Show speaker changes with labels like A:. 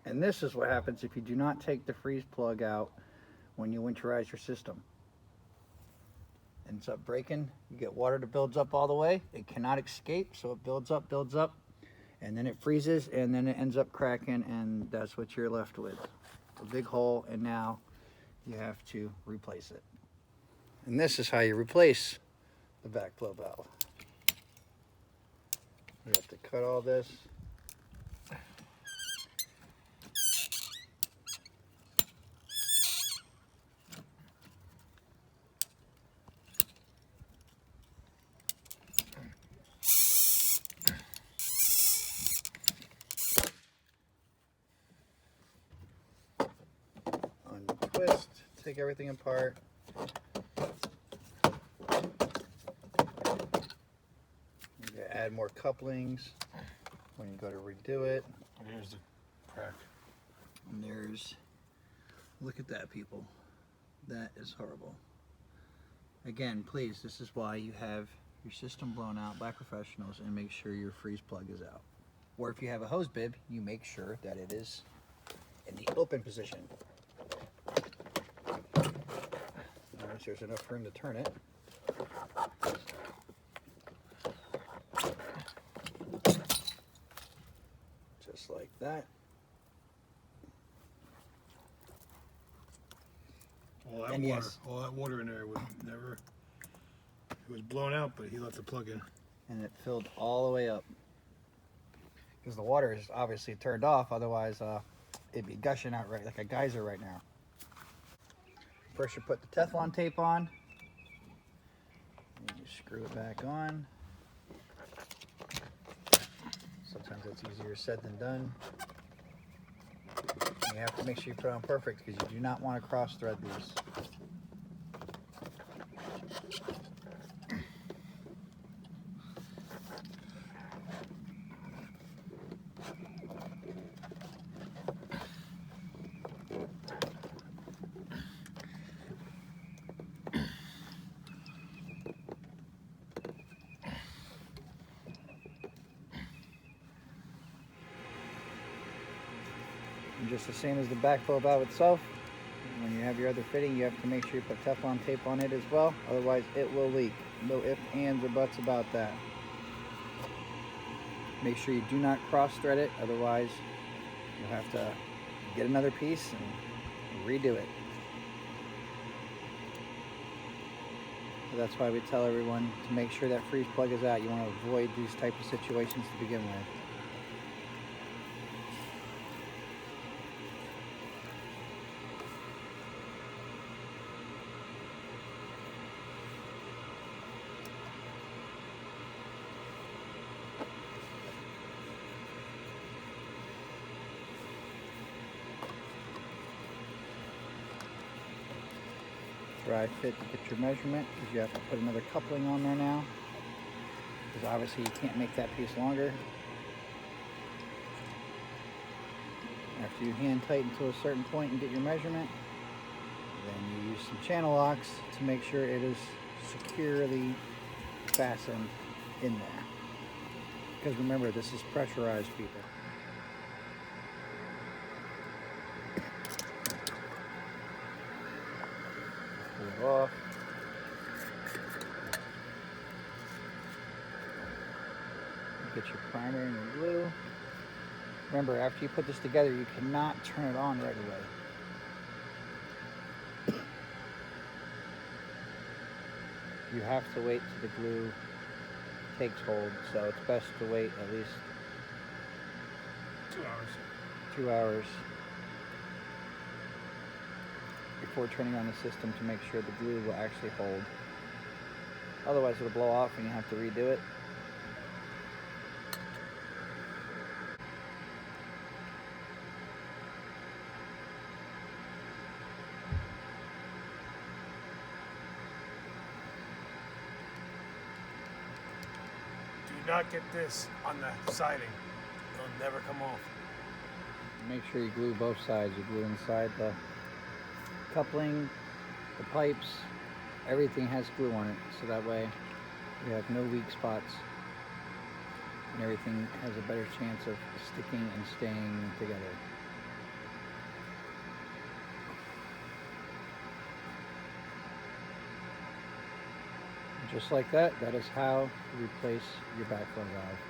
A: And this is what happens if you do not take the freeze plug out when you winterize your system. Ends up breaking. You get water that builds up all the way. It cannot escape, so it builds up, and then it freezes, and then it ends up cracking, and that's what you're left with. A big hole, and now you have to replace it. And this is how you replace the backflow valve. You have to cut all this. Untwist, take everything apart. You add more couplings when you go to redo it.
B: Here's the crack.
A: And there's, look at that, people. That is horrible. Again, please, this is why you have your system blown out by professionals, and make sure your freeze plug is out. Or if you have a hose bib, you make sure that it is in the open position. Notice there's enough room to turn it. Just like that.
B: All that
A: And
B: water,
A: yes.
B: all that water in there would never. It was blown out, but he left the plug in.
A: And it filled all the way up. Because the water is obviously turned off, otherwise it'd be gushing out right like a geyser right now. First you put the Teflon tape on, and you screw it back on. Sometimes it's easier said than done. And you have to make sure you put it on perfect, because you do not want to cross thread these. And just the same as the backflow valve itself, when you have your other fitting, you have to make sure you put Teflon tape on it as well, otherwise it will leak. No ifs, ands, or buts about that. Make sure you do not cross thread it, otherwise you'll have to get another piece and redo it. So that's why we tell everyone to make sure that freeze plug is out. You want to avoid these types of situations to begin with. Dry fit to get your measurement, because you have to put another coupling on there now, because obviously you can't make that piece longer. After you hand tighten to a certain point and get your measurement, then you use some channel locks to make sure it is securely fastened in there. Because remember, this is pressurized, people. Pull it off. Get your primer and your glue. Remember, after you put this together, you cannot turn it on right away. You have to wait till the glue takes hold, so it's best to wait at least
B: 2 hours.
A: 2 hours before turning on the system to make sure the glue will actually hold. Otherwise it'll blow off and you have to redo it.
B: Do not get this on the siding. It'll never come off.
A: Make sure you glue both sides. You glue inside the coupling, the pipes, everything has glue on it, so that way you have no weak spots and everything has a better chance of sticking and staying together. Just like that, that is how you replace your backflow valve.